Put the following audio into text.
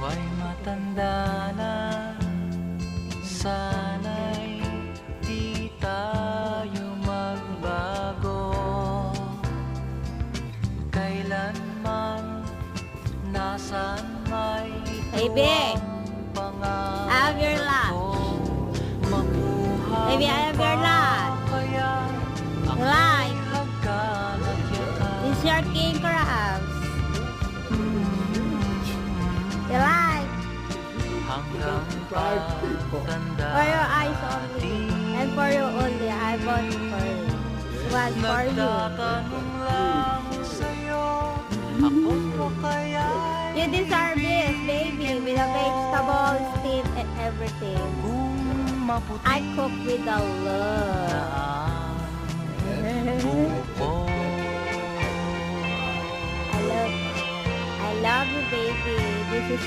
ay matanda na, sana'y di tayo magbago. Kailanman, nasaan may Baby, pangarap I have your lunch. makuha Baby, I have your lunch. kaya You like? hagkalat yakan. It's your king crabs. You like? Hanggang pagtanda For your eyes only. And for you only, I bought it for you. One for you. nagtatanong lang sa'yo, ako pa kaya You deserve this, baby, with the vegetables, steam, and everything. kung maputi I cook with the love. na buko. I love you, baby. This is